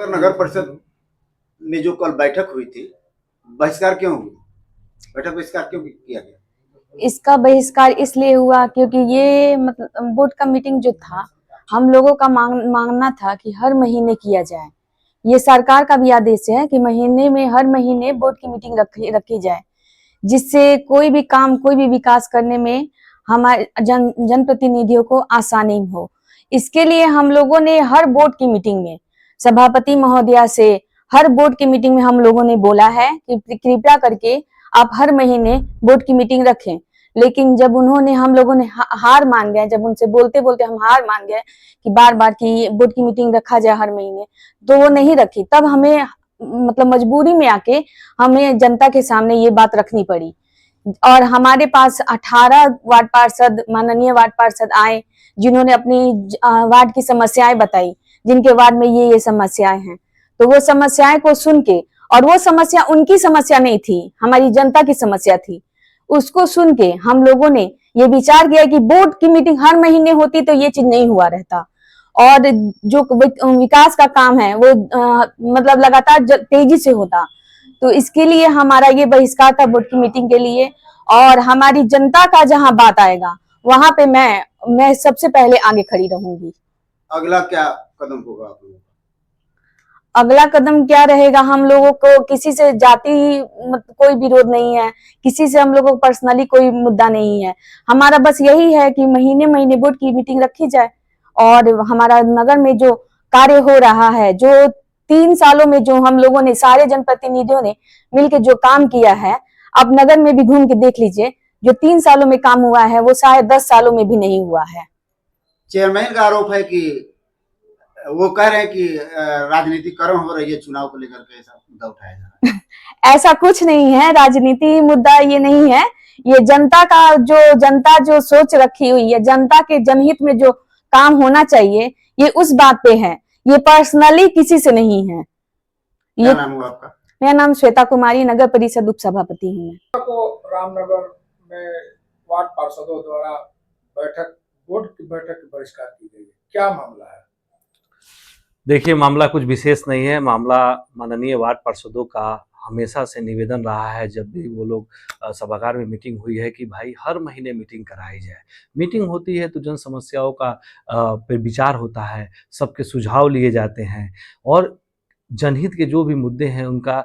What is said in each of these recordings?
Sir, नगर परिषद में जो कल बैठक हुई थी, बहिष्कार क्यों हुई? बैठक बहिष्कार क्यों किया गया? इसका बहिष्कार इसलिए हुआ क्योंकि ये मतलब बोर्ड का मीटिंग जो था, हम लोगों का मांगना था कि हर महीने किया जाए। ये सरकार का भी आदेश है कि महीने में हर महीने बोर्ड की मीटिंग रखी जाए, जिससे कोई भी काम, कोई भी विकास करने में हमारे जनप्रतिनिधियों को आसानी हो। इसके लिए हम लोगों ने हर बोर्ड की मीटिंग में सभापति महोदया से हर बोर्ड की मीटिंग में हम लोगों ने बोला है कि कृपया करके आप हर महीने बोर्ड की मीटिंग रखें। लेकिन जब उन्होंने, हम लोगों ने हार मान गए, जब उनसे बोलते बोलते हम हार मान गए कि बार बार की बोर्ड की मीटिंग रखा जाए हर महीने, तो वो नहीं रखी। तब हमें मतलब मजबूरी में आके हमें जनता के सामने ये बात रखनी पड़ी। और हमारे पास 18 वार्ड पार्षद, माननीय वार्ड पार्षद आए, जिन्होंने अपनी वार्ड की समस्याएं बताई, जिनके वार्ड में ये समस्याएं हैं। तो वो समस्याएं को सुन के, और वो समस्या उनकी समस्या नहीं थी, हमारी जनता की समस्या थी, उसको सुन के हम लोगों ने ये विचार किया कि बोर्ड की मीटिंग हर महीने होती तो ये चीज नहीं हुआ रहता। और जो विकास का काम है वो मतलब लगातार तेजी से होता। तो इसके लिए हमारा ये बहिष्कार था बोर्ड की मीटिंग के लिए। और हमारी जनता का जहां बात आएगा वहां पे मैं सबसे पहले आगे खड़ी रहूंगी। अगला क्या कदम होगा आप लोगों का? अगला कदम क्या रहेगा, हम लोगों को किसी से जाति कोई विरोध नहीं है, किसी से हम लोगों को पर्सनली कोई मुद्दा नहीं है। हमारा बस यही है कि महीने महीने बोर्ड की मीटिंग रखी जाए। और हमारा नगर में जो कार्य हो रहा है, जो 3 सालों में जो हम लोगों ने, सारे जनप्रतिनिधियों ने मिलकर जो काम किया है, अब नगर में भी घूम के देख लीजिए, जो 3 सालों में काम हुआ है वो शायद 10 सालों में भी नहीं हुआ है। चेयरमैन का आरोप है कि वो कह रहे हैं कि राजनीतिकरण हो रही है चुनाव को लेकर के, ऐसा मुद्दा उठाया जा रहा है। ऐसा कुछ नहीं है, राजनीति मुद्दा ये नहीं है। ये जनता का जनता जो सोच रखी हुई है, जनता के जनहित में जो काम होना चाहिए, ये उस बात पे है, ये पर्सनली किसी से नहीं है। क्या नाम हुआ आपका? मेरा नाम श्वेता कुमारी, नगर परिषद उप सभापति हूँ मैं। को रामनगर में वार्ड पार्षदों द्वारा बोर्ड की बैठक बहिष्कार की गई है, क्या मामला है? देखिए, मामला कुछ विशेष नहीं है। मामला माननीय वार्ड पार्षदों का हमेशा से निवेदन रहा है, जब भी वो लोग सभागार में मीटिंग हुई है, कि भाई हर महीने मीटिंग कराई जाए। मीटिंग होती है तो जन समस्याओं का पे विचार होता है, सबके सुझाव लिए जाते हैं, और जनहित के जो भी मुद्दे हैं उनका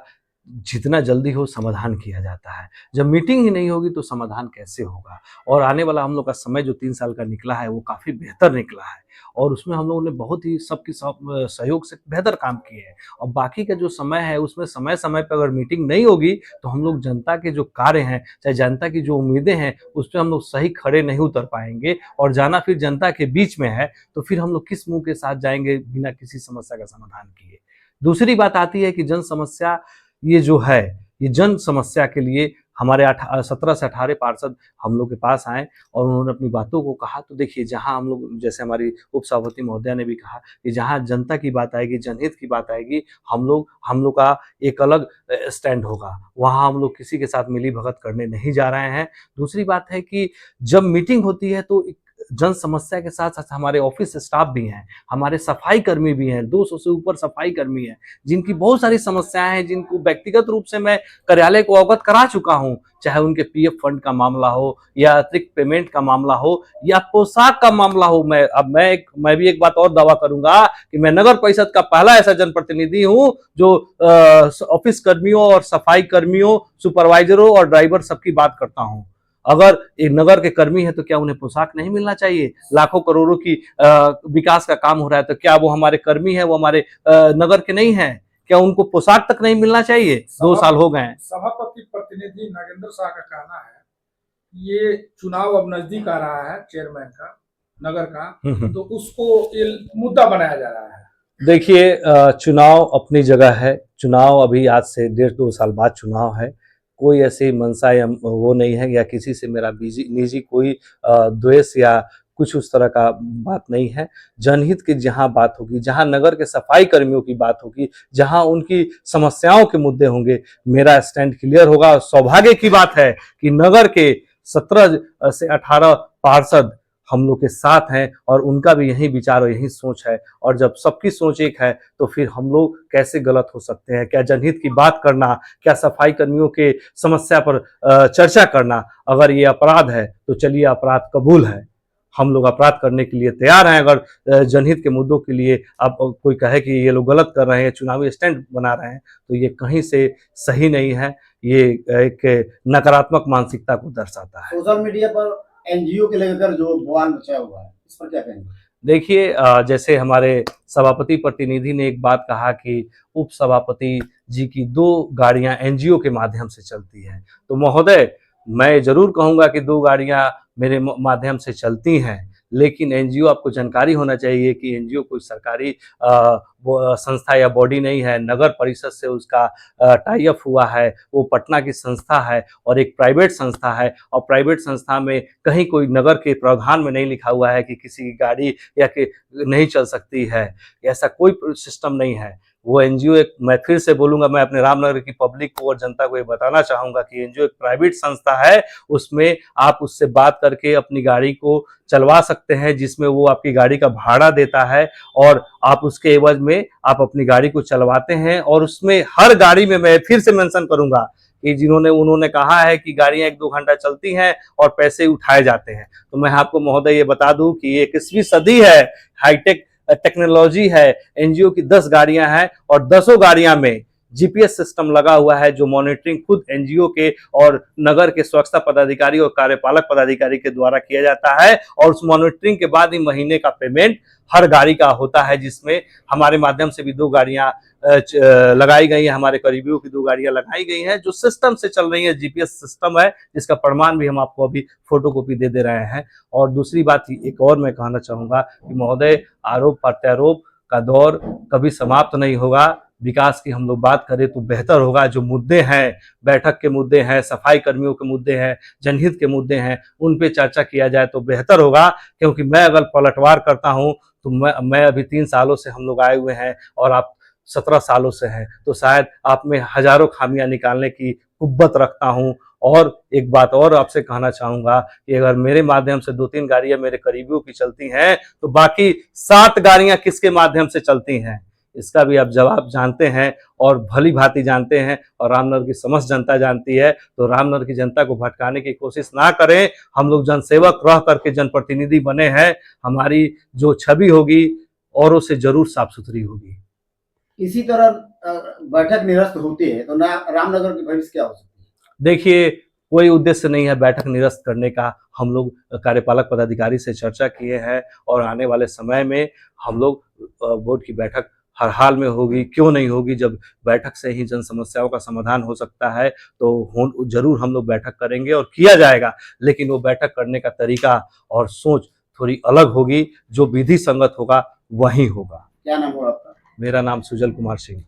जितना जल्दी हो समाधान किया जाता है। जब मीटिंग ही नहीं होगी तो समाधान कैसे होगा? और आने वाला हम लोग का समय जो 3 साल का निकला है वो काफ़ी बेहतर निकला है, और उसमें हम लोगों ने बहुत ही सबके सहयोग से बेहतर काम किए हैं। और बाकी का जो समय है उसमें समय समय पर अगर मीटिंग नहीं होगी तो हम लोग जनता के जो कार्य हैं, चाहे जनता की जो उम्मीदें हैं, उस पर हम लोग सही खड़े नहीं उतर पाएंगे। और जाना फिर जनता के बीच में है तो फिर हम लोग किस मुँह के साथ जाएंगे बिना किसी समस्या का समाधान किए। दूसरी बात आती है कि जन समस्या ये जो है, ये जन समस्या के लिए हमारे 17 से 18 पार्षद हम लोग के पास आए और उन्होंने अपनी बातों को कहा। तो देखिए, जहां हम लोग, जैसे हमारी उप सभापति महोदया ने भी कहा कि जहां जनता की बात आएगी, जनहित की बात आएगी, हम लोग का एक अलग स्टैंड होगा। वहां हम लोग किसी के साथ मिली भगत करने नहीं जा रहे हैं। दूसरी बात है कि जब मीटिंग होती है तो जन समस्या के साथ साथ हमारे ऑफिस स्टाफ भी हैं, हमारे सफाई कर्मी भी हैं, 200 से ऊपर सफाई कर्मी हैं, जिनकी बहुत सारी समस्याएं हैं, जिनको व्यक्तिगत रूप से मैं कार्यालय को अवगत करा चुका हूं। चाहे उनके पीएफ फंड का मामला हो, या अतिरिक्त पेमेंट का मामला हो, या पोशाक का मामला हो। मैं भी एक बात और दावा करूंगा कि मैं नगर परिषद का पहला ऐसा जनप्रतिनिधि हूं जो ऑफिस कर्मियों और सफाई कर्मियों, सुपरवाइजरों और ड्राइवर सबकी बात करता हूं। अगर एक नगर के कर्मी है तो क्या उन्हें पोशाक नहीं मिलना चाहिए? लाखों करोड़ों की विकास का काम हो रहा है तो क्या वो हमारे कर्मी है, वो हमारे नगर के नहीं है? क्या उनको पोशाक तक नहीं मिलना चाहिए? 2 साल हो गए हैं। सभापति प्रतिनिधि नागेंद्र शाह का कहना है ये चुनाव अब नजदीक आ रहा है चेयरमैन का, नगर का, तो उसको ये मुद्दा बनाया जा रहा है। देखिए, चुनाव अपनी जगह है। चुनाव अभी आज से 1.5-2 साल बाद चुनाव है। कोई ऐसी मनसा या वो नहीं है, या किसी से मेरा निजी कोई द्वेष या कुछ उस तरह का बात नहीं है। जनहित की जहां बात होगी, जहां नगर के सफाई कर्मियों की बात होगी, जहां उनकी समस्याओं के मुद्दे होंगे, मेरा स्टैंड क्लियर होगा। सौभाग्य की बात है कि नगर के 17 से 18 पार्षद हम लोग के साथ हैं और उनका भी यही विचार और यही सोच है। और जब सबकी सोच एक है तो फिर हम लोग कैसे गलत हो सकते हैं? क्या जनहित की बात करना, क्या सफाई कर्मियों के समस्या पर चर्चा करना अगर ये अपराध है तो चलिए अपराध कबूल है, हम लोग अपराध करने के लिए तैयार हैं। अगर जनहित के मुद्दों के लिए अब कोई कहे कि ये लोग गलत कर रहे हैं, चुनावी स्टैंड बना रहे हैं, तो ये कहीं से सही नहीं है। ये एक नकारात्मक मानसिकता को दर्शाता है। सोशल मीडिया पर एनजीओ के लेकर जो बवाल मचा हुआ है, इस पर क्या कहेंगे? देखिए जैसे हमारे सभापति प्रतिनिधि ने एक बात कहा कि उप सभापति जी की 2 गाड़ियां एनजीओ के माध्यम से चलती हैं, तो महोदय मैं जरूर कहूंगा कि 2 गाड़ियां मेरे माध्यम से चलती हैं, लेकिन एनजीओ आपको जानकारी होना चाहिए कि एनजीओ कोई सरकारी संस्था या बॉडी नहीं है। नगर परिषद से उसका टाई अप हुआ है, वो पटना की संस्था है और एक प्राइवेट संस्था है। और प्राइवेट संस्था में कहीं कोई नगर के प्रावधान में नहीं लिखा हुआ है कि किसी की गाड़ी या कि नहीं चल सकती है, ऐसा कोई सिस्टम नहीं है। वो एनजीओ एक, मैं फिर से बोलूंगा, मैं अपने रामनगर की पब्लिक को और जनता को ये बताना चाहूंगा कि एनजीओ एक प्राइवेट संस्था है। उसमें आप उससे बात करके अपनी गाड़ी को चलवा सकते हैं, जिसमें वो आपकी गाड़ी का भाड़ा देता है और आप उसके एवज में आप अपनी गाड़ी को चलवाते हैं। और उसमें हर गाड़ी में मैं फिर से मेंशन करूंगा कि उन्होंने कहा है कि गाड़ियां 1-2 घंटा चलती हैं और पैसे उठाए जाते हैं। तो मैं आपको महोदय ये बता दूं कि ये 21वीं सदी है, हाईटेक टेक्नोलॉजी है। एनजीओ की 10 गाड़ियां हैं और 10 गाड़ियां में जीपीएस सिस्टम लगा हुआ है, जो मॉनिटरिंग खुद एनजीओ के और नगर के स्वच्छता पदाधिकारी और कार्यपालक पदाधिकारी के द्वारा किया जाता है। और उस मॉनिटरिंग के बाद ही महीने का पेमेंट हर गाड़ी का होता है, जिसमें हमारे माध्यम से भी 2 गाड़ियां लगाई गई हैं, हमारे करीबियों की 2 गाड़ियां लगाई गई हैं जो सिस्टम से चल रही है। जीपीएस सिस्टम है, जिसका प्रमाण भी हम आपको अभी फोटोकॉपी दे दे रहे हैं। और दूसरी बात एक और मैं कहना चाहूंगा कि महोदय, आरोप प्रत्यारोप का दौर कभी समाप्त नहीं होगा। विकास की हम लोग बात करें तो बेहतर होगा। जो मुद्दे हैं, बैठक के मुद्दे हैं, सफाई कर्मियों के मुद्दे हैं, जनहित के मुद्दे हैं, उन पे चर्चा किया जाए तो बेहतर होगा। क्योंकि मैं अगर पलटवार करता हूं तो मैं अभी 3 सालों से हम लोग आए हुए हैं और आप 17 सालों से हैं, तो शायद आप में हजारों खामियां निकालने की कुव्वत रखता हूं। और एक बात और आपसे कहना चाहूंगा कि अगर मेरे माध्यम से 2-3 गाड़ियां मेरे करीबियों की चलती हैं तो बाकी 7 गाड़ियां किसके माध्यम से चलती हैं, इसका भी आप जवाब जानते हैं और भली भांति जानते हैं और रामनगर की समस्त जनता जानती है। तो रामनगर की जनता को भटकाने की कोशिश ना करें। हम लोग जनसेवक रह करके जनप्रतिनिधि बने हैं। हमारी जो छवि होगी औरों से जरूर साफ सुथरी होगी। इसी तरह बैठक निरस्त होती है तो ना रामनगर की भविष्य क्या हो सकती है? देखिए, कोई उद्देश्य नहीं है बैठक निरस्त करने का। हम लोग कार्यपालक पदाधिकारी से चर्चा किए हैं और आने वाले समय में हम लोग बोर्ड की बैठक हर हाल में होगी। क्यों नहीं होगी? जब बैठक से ही जन समस्याओं का समाधान हो सकता है तो जरूर हम लोग बैठक करेंगे और किया जाएगा। लेकिन वो बैठक करने का तरीका और सोच थोड़ी अलग होगी। जो विधि संगत होगा वही होगा। क्या नाम हो आपका? मेरा नाम सुजल कुमार सिंह।